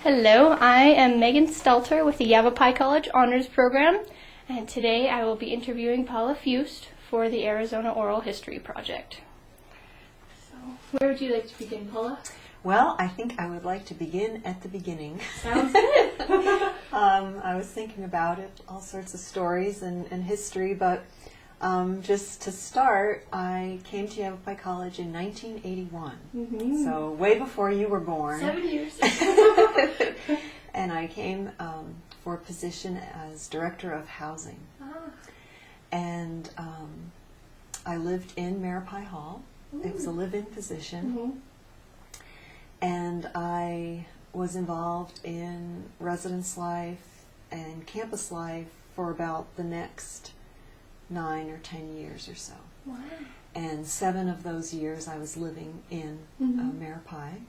Hello, I am Megan Stelter with the Yavapai College Honors Program, and today I will be interviewing Paula Fuhst for the Arizona Oral History Project. So, where would you like to begin, Paula? Well, I think I would like to begin at the beginning. Sounds good. I was thinking about it, all sorts of stories and history, but just to start, I came to Yavapai College in 1981, so way before you were born. 7 years. And I came for a position as Director of Housing. And I lived in Yavapai Hall. It was a live-in position. And I was involved in residence life and campus life for about the next 9 or 10 years or so. Wow. And 7 of those years I was living in Yavapai,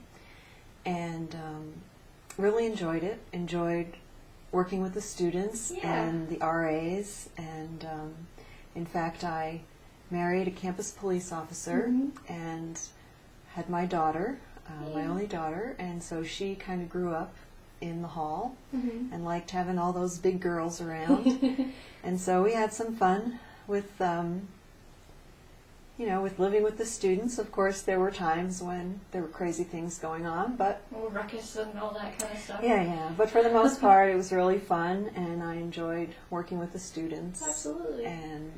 and really enjoyed it. Enjoyed working with the students and the RAs, and in fact I married a campus police officer and had my daughter, my only daughter, and so she kind of grew up in the hall and liked having all those big girls around. And so we had some fun with with living with the students. Of course, there were times when there were crazy things going on, but ruckus and all that kind of stuff. Yeah. But for the most part, it was really fun, and I enjoyed working with the students. Absolutely. And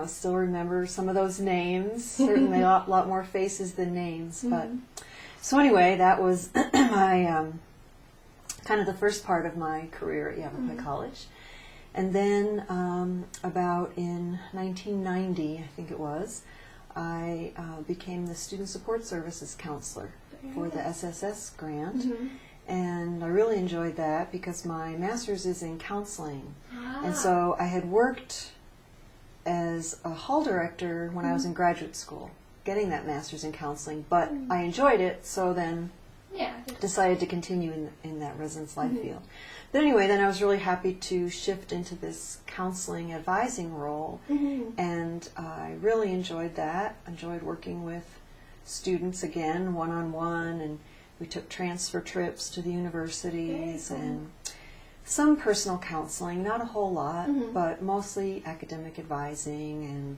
still remember some of those names. Certainly, a lot more faces than names. But so anyway, that was my kind of the first part of my career at Yavapai College. And then about in 1990, I think it was, I became the Student Support Services Counselor for the SSS grant. And I really enjoyed that because my master's is in counseling. And so I had worked as a hall director when I was in graduate school, getting that master's in counseling, but I enjoyed it, so then decided to continue in that residence life field. But anyway, then I was really happy to shift into this counseling advising role, and I really enjoyed that. Enjoyed working with students again, one-on-one, and we took transfer trips to the universities and some personal counseling, not a whole lot, but mostly academic advising and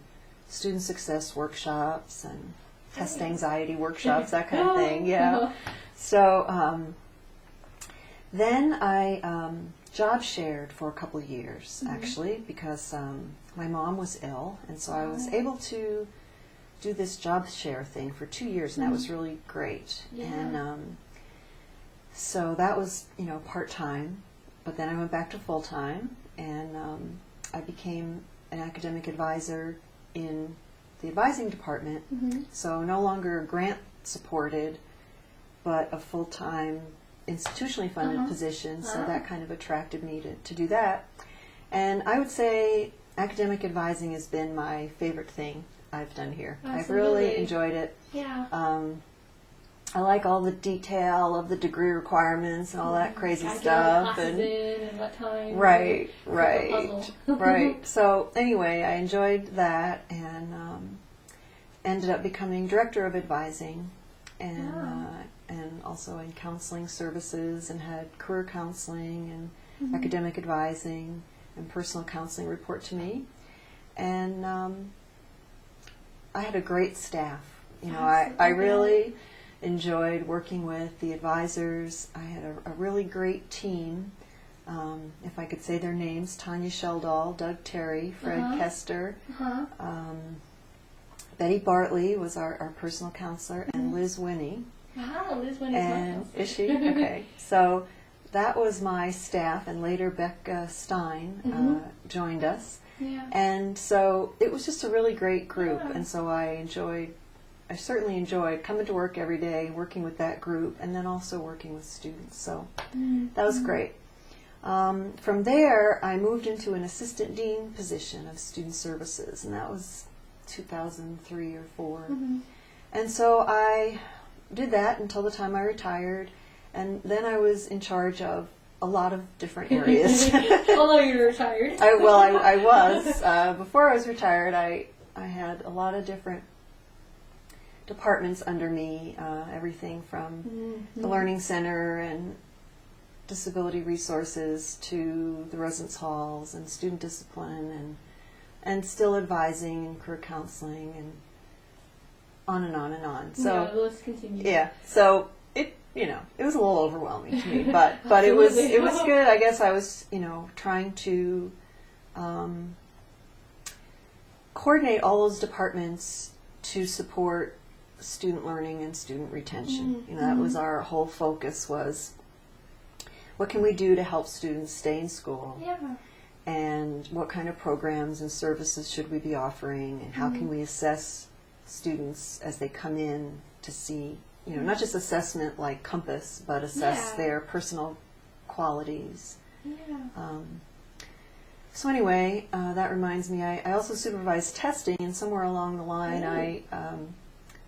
student success workshops and test anxiety workshops, that kind of thing. So then I job shared for a couple of years, actually, because my mom was ill, and so I was able to do this job share thing for 2 years, and that was really great. And so that was, part-time, but then I went back to full-time, and I became an academic advisor in the advising department, so no longer grant supported, but a full-time institutionally funded position, so that kind of attracted me to do that. And I would say academic advising has been my favorite thing I've done here. I've really enjoyed it. I like all the detail of the degree requirements and all that crazy stuff. And what time. Right. So anyway, I enjoyed that, and ended up becoming director of advising, and also in counseling services, and had career counseling and academic advising and personal counseling report to me. And I had a great staff. I really enjoyed working with the advisors. I had a really great team. If I could say their names: Tanya Sheldall, Doug Terry, Fred Kester, Betty Bartley was our personal counselor, and Liz Winnie. Wow, Liz Winnie Is she? Okay. So that was my staff, and later Becca Stein joined us. And so it was just a really great group, and so I certainly enjoyed coming to work every day, working with that group, and then also working with students. So that was great. From there, I moved into an assistant dean position of student services, and that was 2003 or 4. And so I did that until the time I retired, and then I was in charge of a lot of different areas. How long you were retired? I was. Before I was retired, I had a lot of different departments under me, everything from the Learning Center and Disability Resources to the residence halls and student discipline and still advising and career counseling and on and on and on. So yeah, the list continues. yeah, so it was a little overwhelming to me, but it was good. I guess I was trying to coordinate all those departments to support student learning and student retention. That was our whole focus, was what can we do to help students stay in school? Yeah. And what kind of programs and services should we be offering, and how can we assess students as they come in to see, not just assessment like Compass, but assess their personal qualities. Yeah. So anyway, that reminds me, I also supervised testing, and somewhere along the line I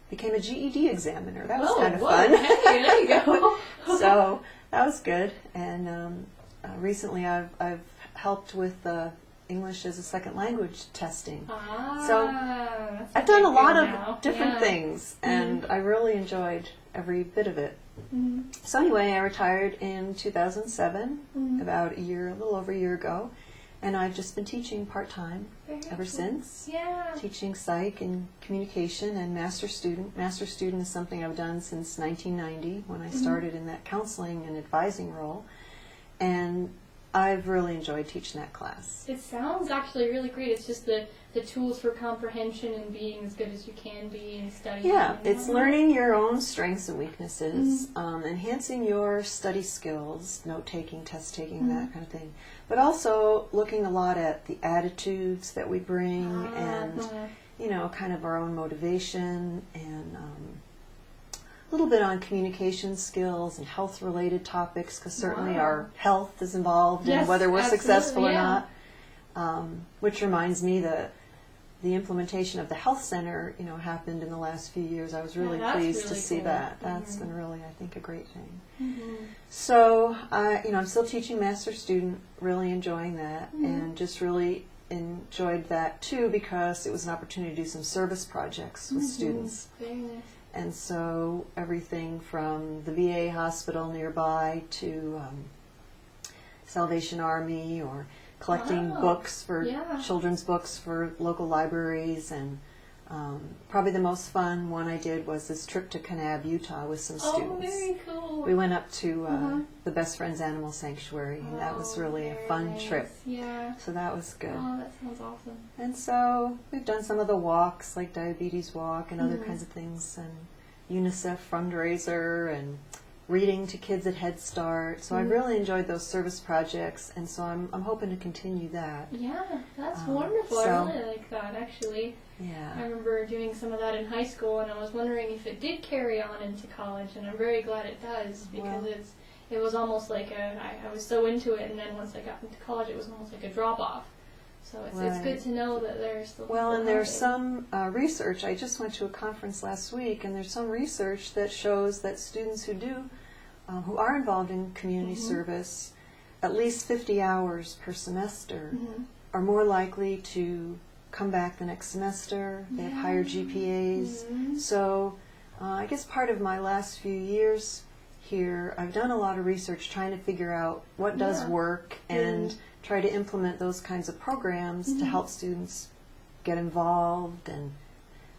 became a GED examiner. That was kind of fun. Hey, there you go. So that was good. And recently I've helped with English as a second language testing. So I've done a lot of different things, and I really enjoyed every bit of it. So anyway, I retired in 2007, about a little over a year ago, and I've just been teaching part-time ever since. Yeah. Teaching psych and communication and master student. Master student is something I've done since 1990 when I started in that counseling and advising role, and I've really enjoyed teaching that class. It sounds actually really great. It's just the tools for comprehension and being as good as you can be and studying. Yeah, it's learning your own strengths and weaknesses, enhancing your study skills, note-taking, test-taking, that kind of thing. But also looking a lot at the attitudes that we bring and, kind of our own motivation, and a little bit on communication skills and health-related topics, because certainly our health is involved in whether we're successful or not. Which reminds me that the implementation of the health center, happened in the last few years. I was really pleased to see that. That's been really, I think, a great thing. So, I'm still teaching master student, really enjoying that, and just really enjoyed that too, because it was an opportunity to do some service projects with students. Very nice. And so everything from the VA hospital nearby to Salvation Army, or collecting books for children's books for local libraries, and probably the most fun one I did was this trip to Kanab, Utah with some students. Oh, very cool. We went up to the Best Friends Animal Sanctuary, and that was really a fun trip. Yeah. So that was good. Oh, that sounds awesome. And so we've done some of the walks, like Diabetes Walk and other kinds of things, and UNICEF fundraiser, and reading to kids at Head Start. So I really enjoyed those service projects, and so I'm hoping to continue that. Yeah, that's wonderful. I really like that, actually. Yeah. I remember doing some of that in high school, and I was wondering if it did carry on into college, and I'm very glad it does, because it was almost like I was so into it, and then once I got into college, it was almost like a drop-off. So it's good to know that there's still Well, and there's some research. I just went to a conference last week, and there's some research that shows that students who are involved in community service, at least 50 hours per semester, are more likely to come back the next semester. They have higher GPAs. So I guess part of my last few years here, I've done a lot of research trying to figure out what does work, and try to implement those kinds of programs to help students get involved. And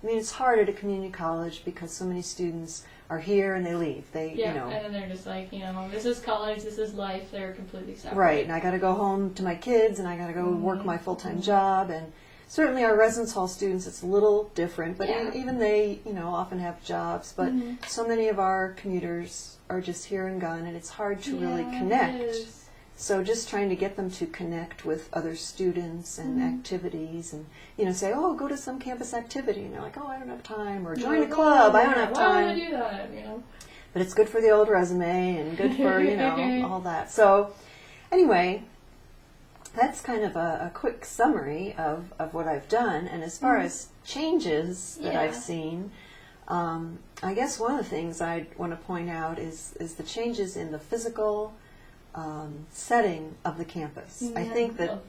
I mean, it's hard at a community college because so many students are here and they leave. And then they're just like, this is college, this is life. They're completely separate. Right, and I got to go home to my kids, and I got to go work my full-time job. And certainly our residence hall students, it's a little different, but even they, often have jobs. But so many of our commuters are just here and gone, and it's hard to really connect. So just trying to get them to connect with other students and activities, and say, oh, go to some campus activity, and they're like, oh, I don't have time, or join a club, I don't have time. Why would I do that? But it's good for the old resume, and good for all that. So anyway, that's kind of a quick summary of what I've done. And as far as changes that I've seen, I guess one of the things I want to point out is the changes in the physical setting of the campus. I think that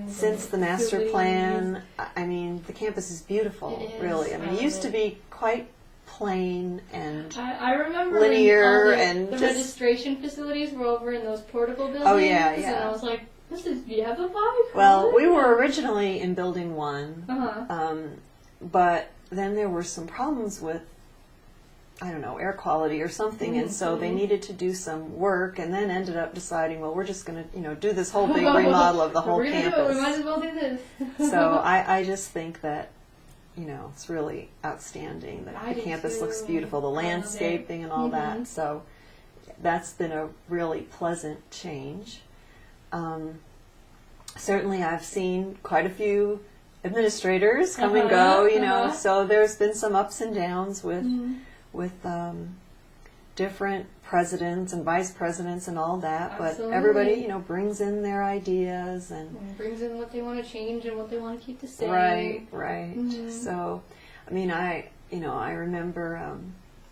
since the master plan, I mean, the campus is beautiful, really. I mean, it used to be quite plain and I remember linear when and the just registration facilities were over in those portable buildings. Oh, yeah. And I was like, this is Yavapai. Well, we were originally in Building 1, Uh-huh. but then there were some problems with, I don't know, air quality or something, and so they needed to do some work, and then ended up deciding, well, we're just going to, do this whole big remodel of the whole we're gonna campus. do it. We might as well do this. So I just think that, it's really outstanding. That I the do campus looks too. beautiful, the I love it. landscaping and all that. So that's been a really pleasant change. Certainly I've seen quite a few administrators come and go, so there's been some ups and downs with different presidents and vice presidents and all that. Absolutely. But everybody, brings in their ideas and brings in what they want to change and what they want to keep the same. right. Mm-hmm. So, I remember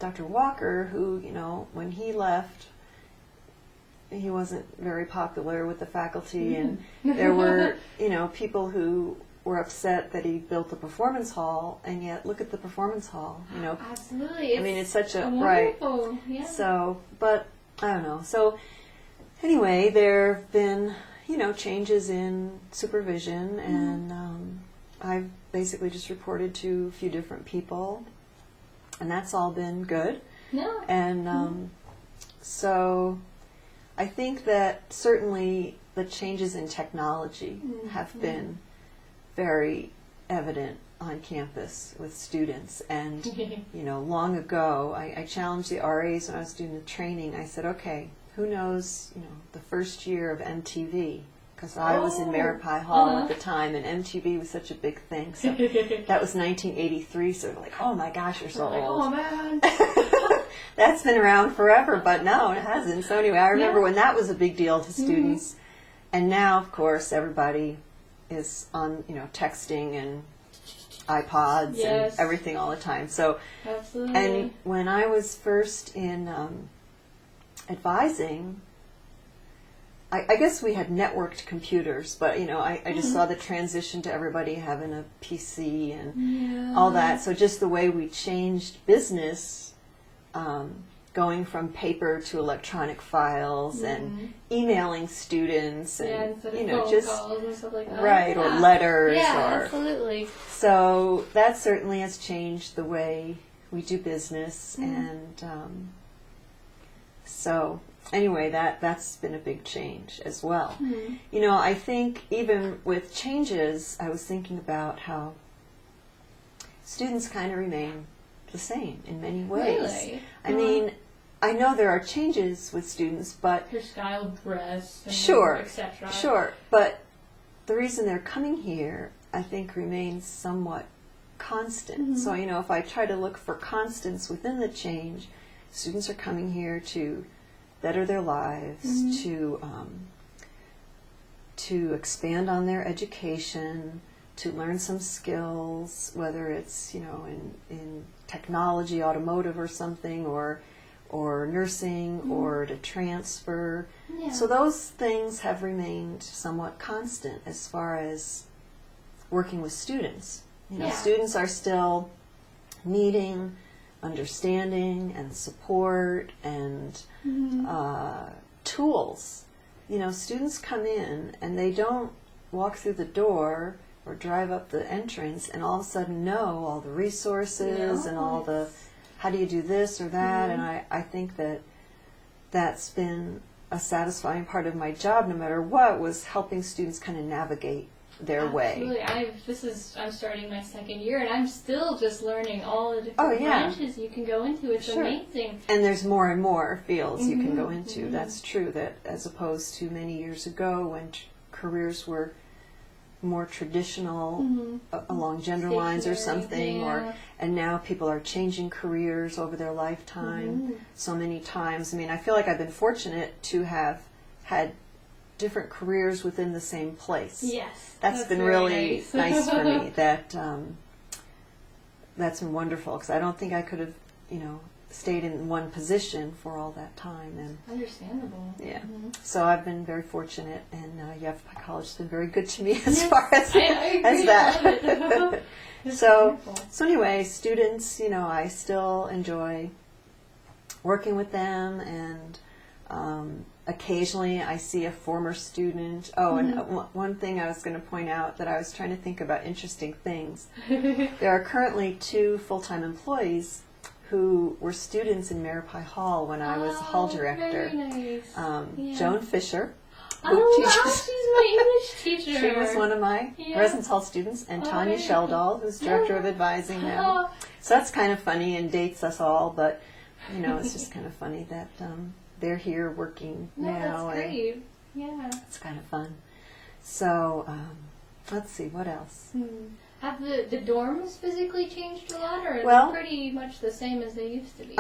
Dr. Walker, who, when he left, he wasn't very popular with the faculty, and there were, people who were upset that he built a performance hall, and yet look at the performance hall, Absolutely. It's such a wonderful, right. Yeah. So, but I don't know. So, anyway, there have been, changes in supervision, and I've basically just reported to a few different people, and that's all been good. Yeah. And so I think that certainly the changes in technology have been very evident on campus with students. And, long ago, I challenged the RAs when I was doing the training. I said, okay, who knows, the first year of MTV? Because I was in Yavapai Hall at the time, and MTV was such a big thing. So that was 1983, so like, oh my gosh, you're so old. Oh man. That's been around forever, but no, it hasn't. So anyway, I remember when that was a big deal to students. And now, of course, everybody is on, texting and iPods and everything all the time. So, Absolutely. and when I was first in advising, I guess we had networked computers, but I just saw the transition to everybody having a PC and all that. So just the way we changed business, going from paper to electronic files and emailing students and phone just calls and stuff like that. right, or letters, Yeah, or absolutely. so that certainly has changed the way we do business, and so anyway, that's been a big change as well. I think even with changes, I was thinking about how students kind of remain the same in many ways. Really? I mean, I know there are changes with students, but Your style of dress, and sure, etc. sure, but the reason they're coming here, I think, remains somewhat constant. So, if I try to look for constants within the change, students are coming here to better their lives, to expand on their education, to learn some skills, whether it's in technology, automotive, or something, or nursing, or to transfer. So those things have remained somewhat constant as far as working with students. Students are still needing understanding and support and tools. Students come in and they don't walk through the door or drive up the entrance and all of a sudden know all the resources and all the how do you do this or that. And I think that's been a satisfying part of my job, no matter what, was helping students kind of navigate their way. Absolutely. I'm starting my second year, and I'm still just learning all the different branches you can go into. It's amazing. And there's more and more fields you can go into. That's true, that as opposed to many years ago when careers were more traditional along gender lines or something, and now people are changing careers over their lifetime so many times. I mean, I feel like I've been fortunate to have had different careers within the same place. Yes, that's been really nice for me. That's been wonderful, because I don't think I could have, stayed in one position for all that time. And Understandable. yeah, Mm-hmm. so I've been very fortunate, and Yavapai College has been very good to me as far as I agree. as that. I love it. It's so wonderful. so anyway, students, I still enjoy working with them, and occasionally I see a former student. Oh, and one thing I was going to point out, that I was trying to think about interesting things. There are currently 2 full-time employees who were students in Yavapai Hall when I was hall director. Very nice. Yeah. Joan Fisher, she's my English teacher. she was one of my Residence Hall students, and Tanya very Sheldall, who's Director of Advising now. So that's kind of funny and dates us all, but it's just kind of funny that they're here working now. That's great. Yeah. It's kind of fun. So let's see, what else? Have the dorms physically changed a lot, or Well, are they pretty much the same as they used to be?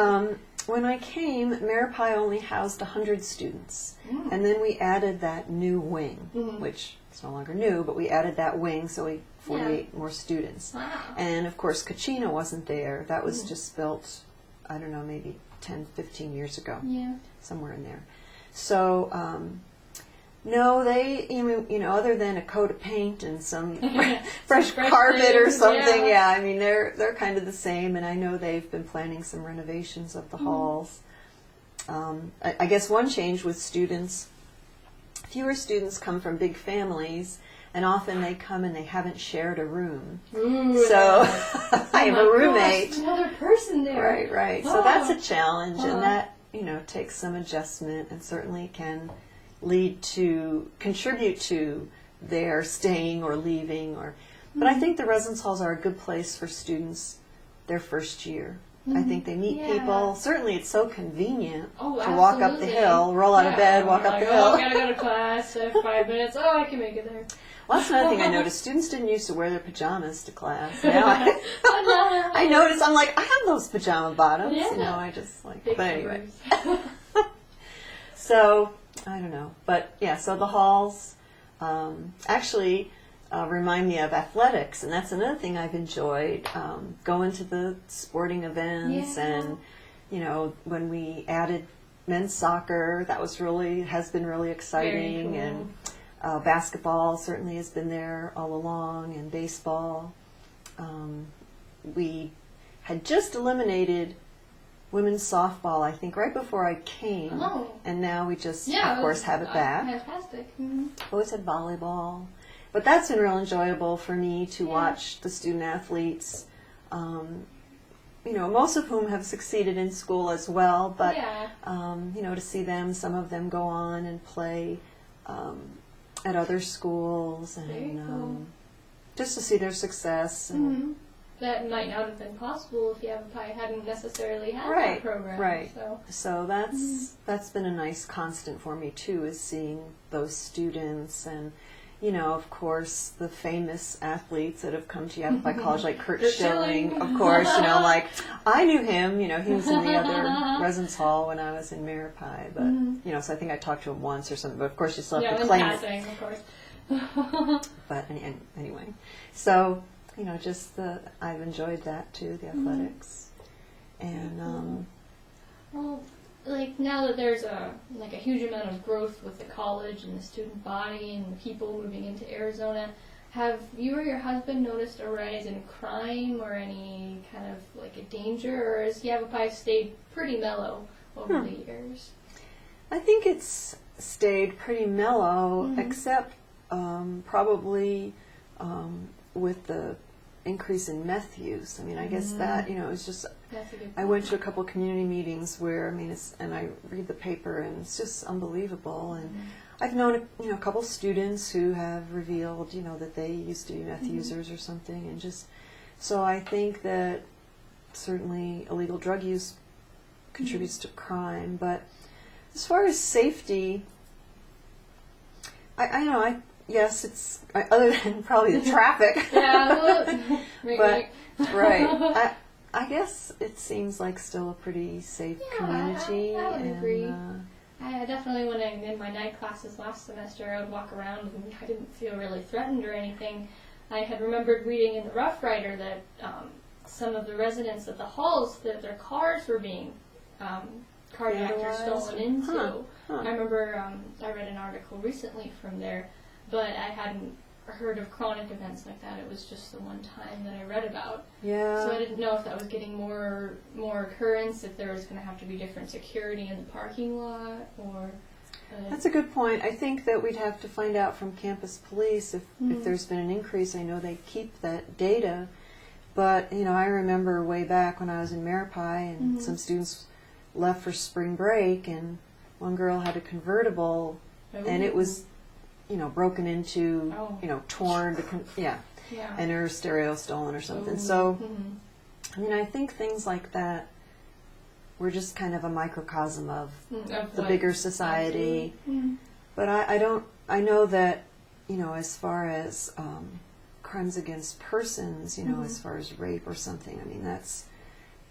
When I came, Yavapai only housed 100 students, and then we added that new wing, which is no longer new, but we added that wing, so we 48 more students. Wow. And of course, Kachina wasn't there. That was just built, I don't know, maybe 10, 15 years ago. Yeah. Somewhere in there. So, no, they, other than a coat of paint and some fresh carpet or something, I mean, they're kind of the same, and I know they've been planning some renovations of the halls. I guess one change with students, fewer students come from big families, and often they come and they haven't shared a room. Ooh, so I have a roommate. Gosh, another person there. Right. So that's a challenge, and that, takes some adjustment, and certainly can contribute to their staying or leaving. But I think the residence halls are a good place for students their first year. I think they meet people. Certainly it's so convenient to walk up the hill, roll out of bed, walk up the hill. I gotta go to class, 5 minutes, I can make it there. Well, that's another thing I noticed. Students didn't used to wear their pajamas to class. Now I notice, I'm like, I have those pajama bottoms. Yeah. I just like, Big but anyway. shoes. So, I don't know. But yeah, so the halls actually remind me of athletics, and that's another thing I've enjoyed, going to the sporting events, and when we added men's soccer, that was has been really exciting. Very cool. And basketball certainly has been there all along, and baseball. We had just eliminated women's softball, I think, right before I came, and now we just, of course, have it back. Fantastic. Always had volleyball, but that's been real enjoyable for me to watch the student athletes. Most of whom have succeeded in school as well, but to see them, some of them go on and play at other schools, and just to see their success. And that might not have been possible if Yavapai hadn't necessarily had that program. Right. So that's been a nice constant for me too, is seeing those students, and of course the famous athletes that have come to Yavapai College, like Kurt Schilling, of course. Like I knew him. He was in the other residence hall when I was in Yavapai, but so I think I talked to him once or something. But of course, you still have to claim passing, of course. But anyway, so. I've enjoyed that too, the athletics, and well, like now that there's a huge amount of growth with the college and the student body and the people moving into Arizona, have you or your husband noticed a rise in crime or any kind of a danger, or has Yavapai stayed pretty mellow over the years? I think it's stayed pretty mellow, except probably. With the increase in meth use. I mean, I guess that, it's just, I went to a couple community meetings where, and I read the paper, and it's just unbelievable. And I've known, a couple students who have revealed, that they used to be meth users or something, and just, so I think that certainly illegal drug use contributes to crime. But as far as safety, yes, it's other than probably the traffic. But right, I guess it seems like still a pretty safe community. I would agree. I definitely, when I'm in my night classes last semester, I would walk around and I didn't feel really threatened or anything. I had remembered reading in the Rough Rider that some of the residents at the halls that their cars were being carjacked or stolen into. I remember I read an article recently from there, but I hadn't heard of chronic events like that. It was just the one time that I read about. Yeah. So I didn't know if that was getting more occurrence, if there was going to have to be different security in the parking lot, or... That's a good point. I think that we'd have to find out from campus police if there's been an increase. I know they keep that data, but I remember way back when I was in Yavapai, and some students left for spring break, and one girl had a convertible, and it was, broken into, torn, and her stereo stolen or something. So, I think things like that, we're just kind of a microcosm of the bigger society. But I know that, as far as crimes against persons, as far as rape or something,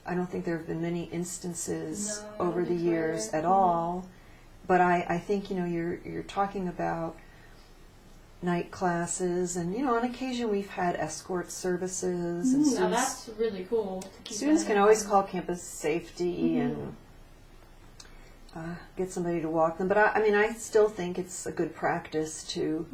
I don't think there have been many instances over the years at all. But I think, you're talking about night classes, and on occasion we've had escort services, and now that's really cool. Students can always call campus safety and get somebody to walk them. But I still think it's a good practice to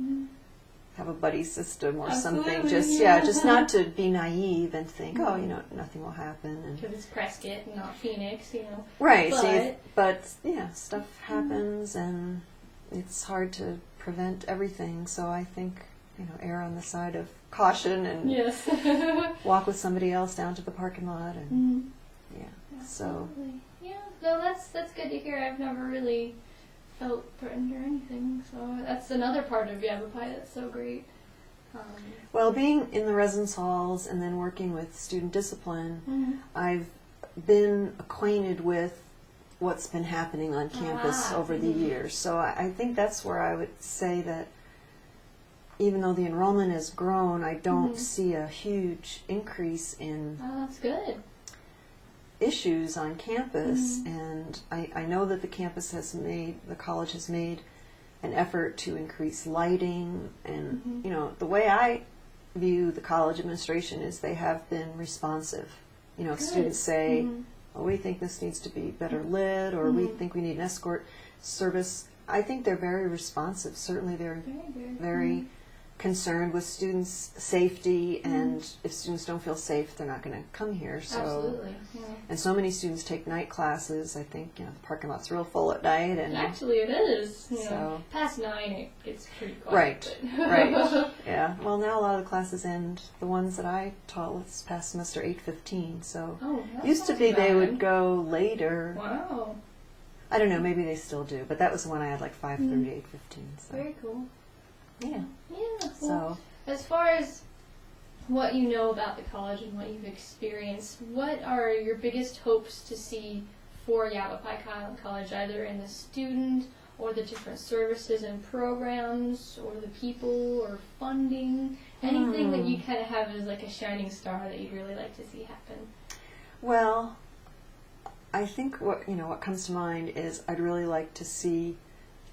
have a buddy system or something. Just not to be naive and think, nothing will happen. Because it's Prescott and not Phoenix, Right. But stuff happens, and it's hard to prevent everything. So I think, err on the side of caution and walk with somebody else down to the parking lot. And so. Yeah, no, that's good to hear. I've never really felt threatened or anything. So that's another part of Yavapai that's so great. Well, being in the residence halls and then working with student discipline, I've been acquainted with what's been happening on campus over the years. So I think that's where I would say that even though the enrollment has grown, I don't see a huge increase in that's good. issues on campus. And I know that the college has made an effort to increase lighting. And, the way I view the college administration is they have been responsive. If students say, we think this needs to be better lit, or we think we need an escort service, I think they're very responsive. Certainly they're very concerned with students' safety, and if students don't feel safe, they're not going to come here. So, absolutely. And so many students take night classes. I think the parking lot's real full at night. And actually, it is. Past 9, it gets pretty quiet. Right. Yeah. Well, now a lot of the classes end. The ones that I taught this past semester, 8:15. So used to be they would go later. Wow. I don't know. Maybe they still do, but that was the one I had, like 5:30, 8:15. So. Very cool. Yeah. Yeah. So, well, as far as what you know about the college and what you've experienced, what are your biggest hopes to see for Yavapai College, either in the student or the different services and programs, or the people, or funding? Anything that you kind of have as like a shining star that you'd really like to see happen? Well, I think what comes to mind is I'd really like to see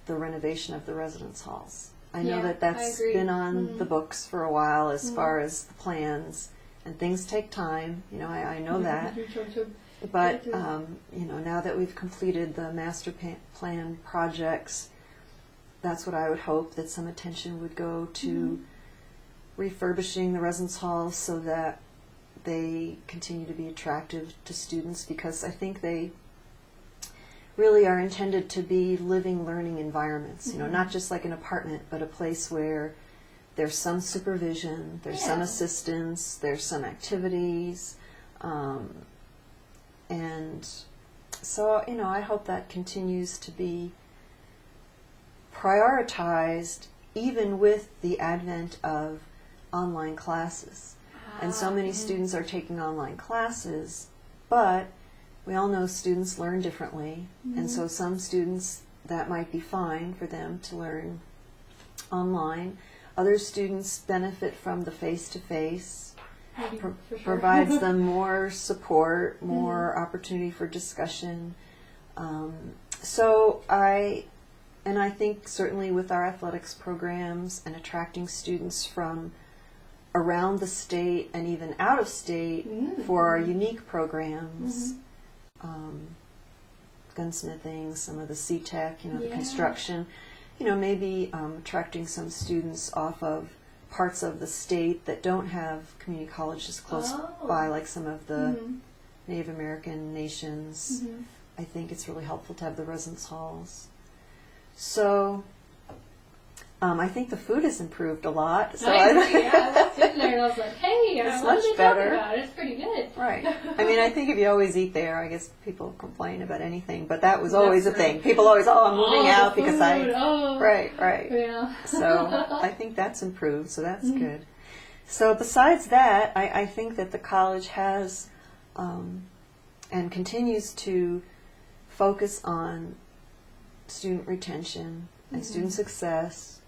the renovation of the residence halls. I know that's been on the books for a while as far as the plans, and things take time. I know that. But, now that we've completed the master plan projects, that's what I would hope, that some attention would go to refurbishing the residence halls so that they continue to be attractive to students, because I think they really are intended to be living, learning environments, not just like an apartment, but a place where there's some supervision, there's some assistance, there's some activities, and so, I hope that continues to be prioritized, even with the advent of online classes. And so many students are taking online classes, but we all know students learn differently, and so some students, that might be fine for them to learn online. Other students benefit from the face-to-face, provides them more support, more opportunity for discussion. So I think certainly with our athletics programs and attracting students from around the state and even out of state for our unique programs. Gunsmithing, some of the C-Tech, the construction, maybe attracting some students off of parts of the state that don't have community colleges close by, like some of the Native American nations. I think it's really helpful to have the residence halls. So I think the food has improved a lot. So I was sitting there and I was like, hey, it's what much are they better. talking about? It's pretty good. Right. I mean, I think if you always eat there, I guess people complain about anything, but that was always a thing. People always, I'm moving out because Right. Yeah. So I think that's improved, so that's good. So besides that, I think that the college has and continues to focus on student retention and student success,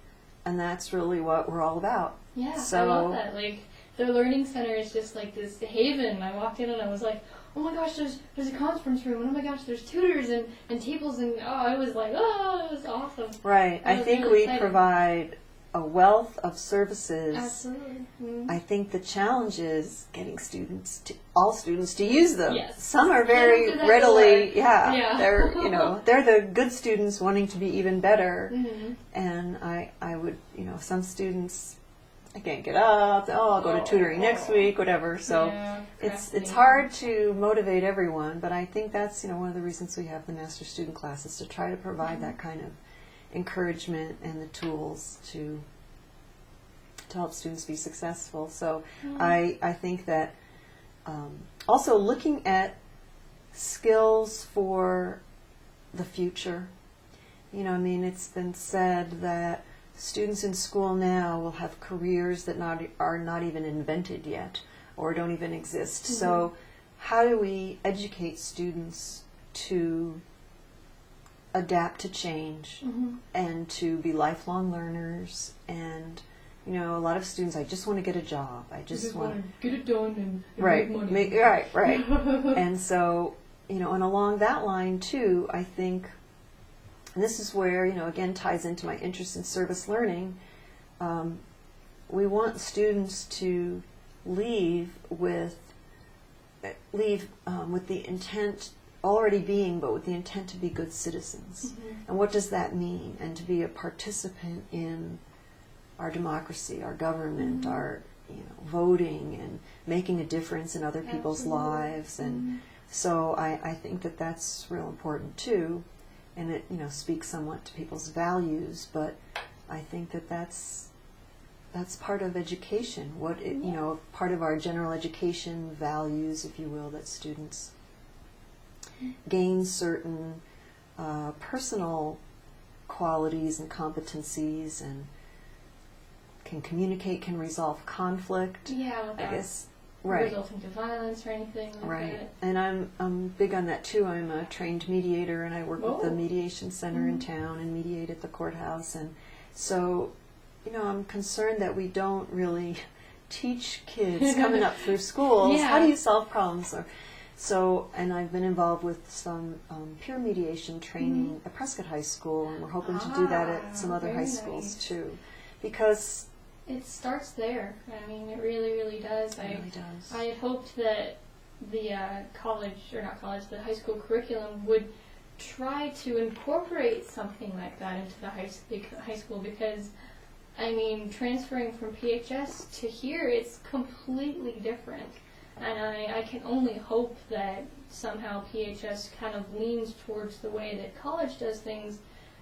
and that's really what we're all about. Yeah, so, I love that. Like, the Learning Center is just like this haven. I walked in and I was like, oh my gosh, there's a conference room, and oh my gosh, there's tutors and tables, and I was like, it was awesome. Right. I think really we exciting. Provide a wealth of services. Absolutely. I think the challenge is getting all students to use them. Yes. Some are very readily, they're Yeah. they're the good students wanting to be even better. And I would, some students, I can't get up. I'll go to tutoring next week, whatever. So it's hard to motivate everyone, but I think that's one of the reasons we have the master student classes, to try to provide that kind of encouragement and the tools to help students be successful. So I think that also looking at skills for the future. It's been said that students in school now will have careers that are not even invented yet or don't even exist. So how do we educate students to adapt to change and to be lifelong learners? And a lot of students, I just want to get a job. I just want to get it done and make money. Right. And so, and along that line too, I think, and this is where, again, ties into my interest in service learning, we want students to leave with the intent already being, but with the intent to be good citizens. And what does that mean? And to be a participant in our democracy, our government, our voting, and making a difference in other people's lives. And so I think that that's real important too. And it speaks somewhat to people's values, but I think that that's part of education. Part of our general education values, if you will, that students gain certain personal qualities and competencies, and can communicate, can resolve conflict. Yeah, I guess. Resulting to violence or anything like that. And I'm big on that too. I'm a trained mediator, and I work with the mediation center in town and mediate at the courthouse. And so, I'm concerned that we don't really teach kids coming up through schools how do you solve problems. And I've been involved with some peer mediation training at Prescott High School, and we're hoping to do that at some other high schools too, because it starts there. I mean, it really, really does. It really does. I had hoped that the the high school curriculum would try to incorporate something like that into the high school, because, I mean, transferring from PHS to here, it's completely different. And I can only hope that somehow PHS kind of leans towards the way that college does things,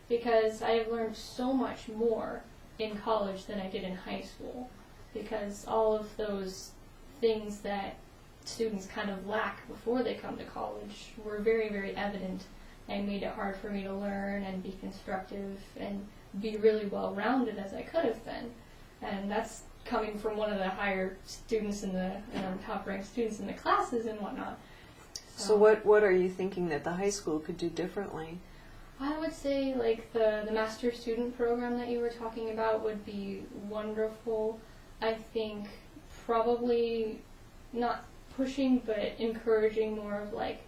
because I have learned so much more in college than I did in high school, because all of those things that students kind of lack before they come to college were very, very evident, and made it hard for me to learn and be constructive and be really well-rounded as I could have been. And that's coming from one of the higher students in the top-ranked students in the classes and whatnot. So what are you thinking that the high school could do differently? I would say, like, the master student program that you were talking about would be wonderful. I think probably not pushing, but encouraging more of, like,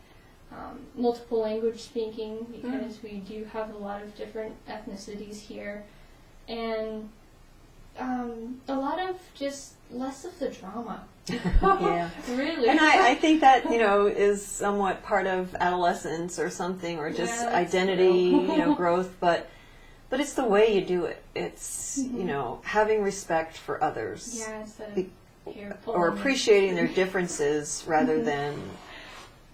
multiple language speaking, because we do have a lot of different ethnicities here. And A lot of just less of the drama. Yeah. Really. And I think that, is somewhat part of adolescence or something, or just identity, growth, but it's the way you do it. It's, having respect for others. Yeah, instead of or appreciating their differences rather than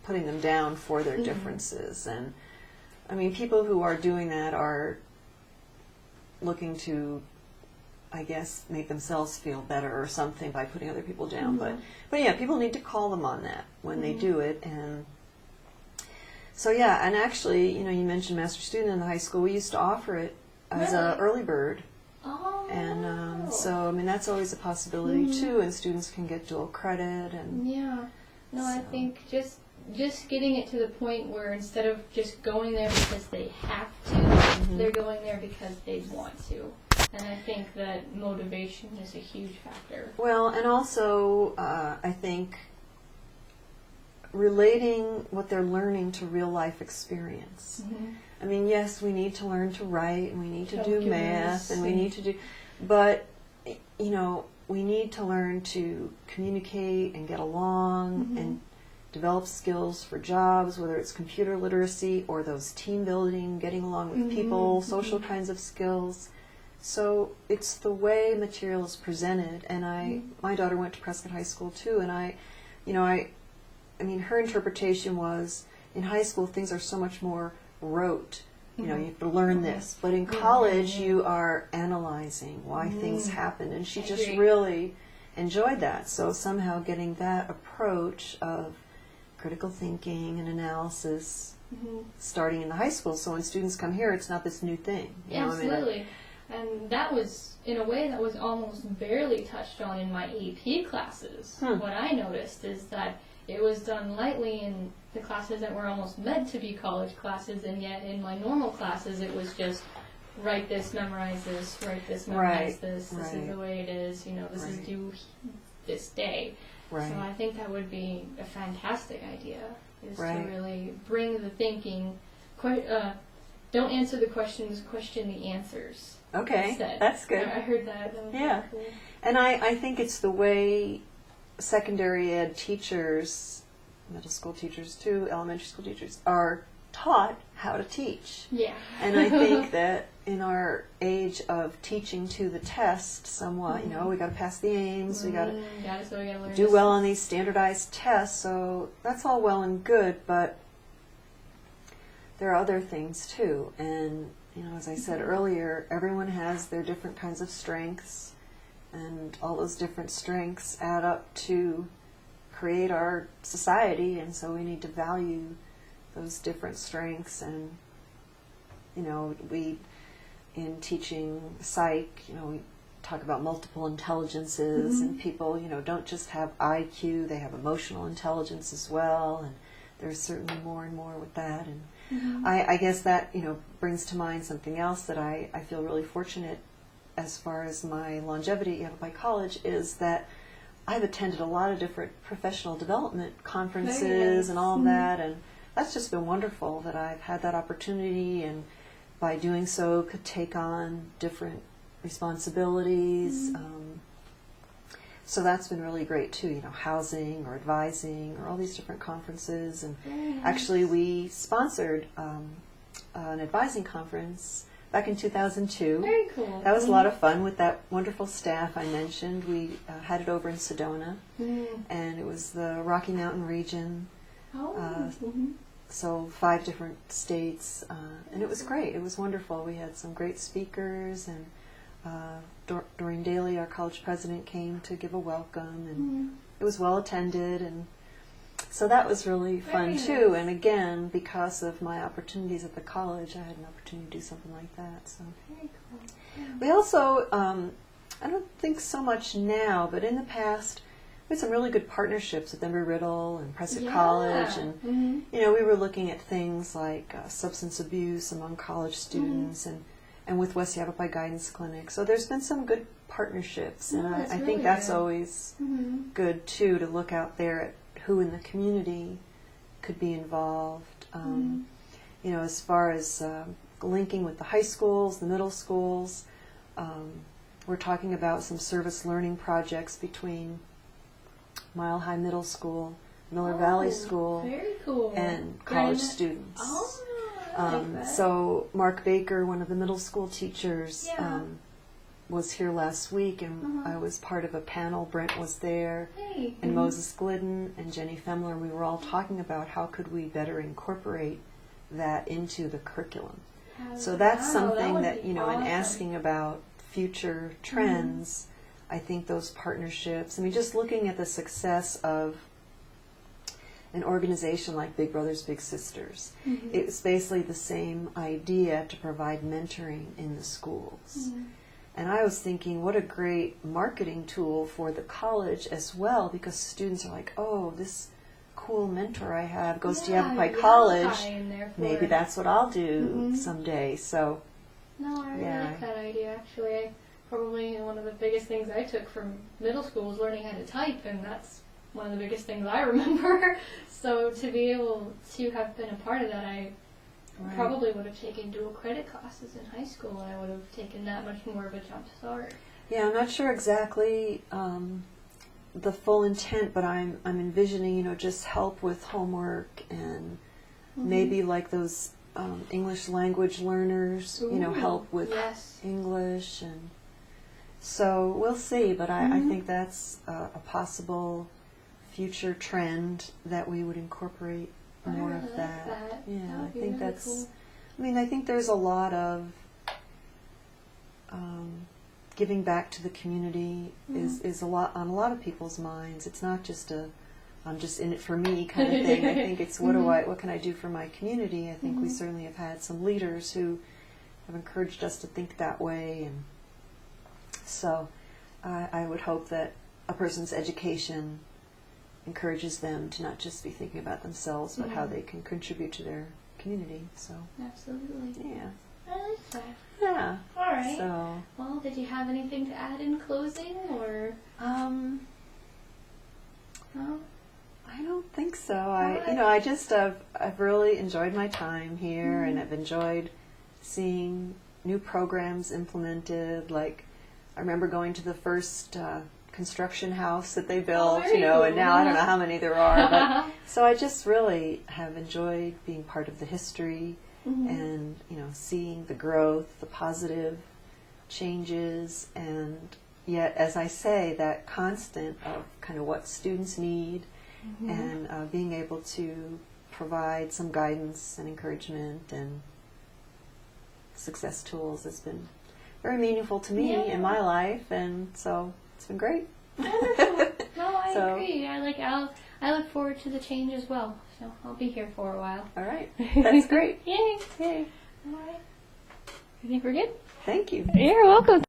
putting them down for their differences. And I mean, people who are doing that are looking to, I guess, make themselves feel better or something by putting other people down. But yeah, people need to call them on that when they do it. And so yeah, and actually, you mentioned master student in the high school. We used to offer it as an early bird. Oh. And so, I mean, that's always a possibility too, and students can get dual credit. And yeah. No, I think just getting it to the point where instead of just going there because they have to, they're going there because they want to. And I think that motivation is a huge factor. Well, and also, I think relating what they're learning to real life experience. I mean, yes, we need to learn to write, and we need to do math, and we need to do, but, we need to learn to communicate and get along and develop skills for jobs, whether it's computer literacy or those team building, getting along with people, social kinds of skills. So it's the way material is presented, and my daughter went to Prescott High School too, and I mean, her interpretation was, in high school things are so much more rote. You have to learn this, but in college you are analyzing why things happen, and she just really enjoyed that. So somehow getting that approach of critical thinking and analysis starting in the high school, so when students come here, it's not this new thing. Absolutely. And that was, in a way, that was almost barely touched on in my AP classes. What I noticed is that it was done lightly in the classes that were almost meant to be college classes, and yet in my normal classes it was just write this, memorize this, write this, memorize this, this is the way it is, this is due this day. So I think that would be a fantastic idea, is to really bring the thinking, don't answer the questions, question the answers. Okay, instead. That's good. I heard that. That was really cool. And I think it's the way secondary ed teachers, middle school teachers too, elementary school teachers, are taught how to teach. Yeah. And I think that in our age of teaching to the test somewhat, we got to pass the aims, we got to do well on these standardized tests, so that's all well and good, but there are other things too. And, as I said earlier, everyone has their different kinds of strengths, and all those different strengths add up to create our society, and so we need to value those different strengths. And we, in teaching psych, we talk about multiple intelligences, and people don't just have IQ, they have emotional intelligence as well, and there's certainly more and more with that. And I guess that brings to mind something else that I feel really fortunate as far as my longevity at Yavapai College, is that I've attended a lot of different professional development conferences and all of that, and that's just been wonderful that I've had that opportunity, and by doing so could take on different responsibilities. So that's been really great too, housing or advising or all these different conferences. And actually we sponsored an advising conference back in 2002. Very cool. That was a lot of fun with that wonderful staff I mentioned. We had it over in Sedona, and it was the Rocky Mountain region. So 5 different states, and it was great. It was wonderful. We had some great speakers, and Doreen Daly, our college president, came to give a welcome, and it was well attended, and so that was really fun too. Nice. And again, because of my opportunities at the college, I had an opportunity to do something like that. So Very cool. Yeah. we also, I don't think so much now, but in the past, we had some really good partnerships with Embry-Riddle and Prescott College, and we were looking at things like substance abuse among college students, and with West Yavapai Guidance Clinic. So there's been some good partnerships, and I really think that's good. always good too, to look out there at who in the community could be involved. As far as linking with the high schools, the middle schools, we're talking about some service learning projects between Mile High Middle School, Miller Valley School, very cool. and college students. Oh, I like that. So Mark Baker, one of the middle school teachers, Yeah. was here last week, and I was part of a panel. Brent was there, Hey. and Moses Glidden and Jenny Femler. We were all talking about how could we better incorporate that into the curriculum. So that's Wow, something would that, be in awesome. asking about future trends, I think those partnerships, I mean, just looking at the success of an organization like Big Brothers Big Sisters, it was basically the same idea to provide mentoring in the schools. And I was thinking, what a great marketing tool for the college as well, because students are like, oh, this cool mentor I have goes to Yavapai College. Maybe that's what I'll do someday. So, no, I really Yeah. like that idea. Actually, probably one of the biggest things I took from middle school was learning how to type, and that's one of the biggest things I remember. So to be able to have been a part of that, I probably would have taken dual credit classes in high school, and I would have taken that much more of a jump start. Yeah, I'm not sure exactly the full intent, but I'm envisioning, just help with homework and maybe like those English language learners, help with English, and so we'll see. But I think that's a possible future trend that we would incorporate more of that. Yeah, That would I be think really that's. cool. I mean, I think there's a lot of giving back to the community is a lot on a lot of people's minds. It's not just a I'm just in it for me kind of thing. I think it's what can I do for my community? I think we certainly have had some leaders who have encouraged us to think that way, and so I would hope that a person's education encourages them to not just be thinking about themselves, but how they can contribute to their community. So Absolutely. yeah. I like that. Yeah. All right. So Well, did you have anything to add in closing, or no? I don't think so. I've really enjoyed my time here, and I've enjoyed seeing new programs implemented. Like, I remember going to the first construction house that they built, very cool. and now I don't know how many there are. But, so I just really have enjoyed being part of the history and, seeing the growth, the positive changes, and yet, as I say, that constant of kind of what students need and being able to provide some guidance and encouragement and success tools has been very meaningful to me in my life, and so it's been great. Wonderful. No, I agree. I look forward to the change as well. So I'll be here for a while. All right, that's great. Yay! Yay! All right. I think we're good. Thank you. You're welcome.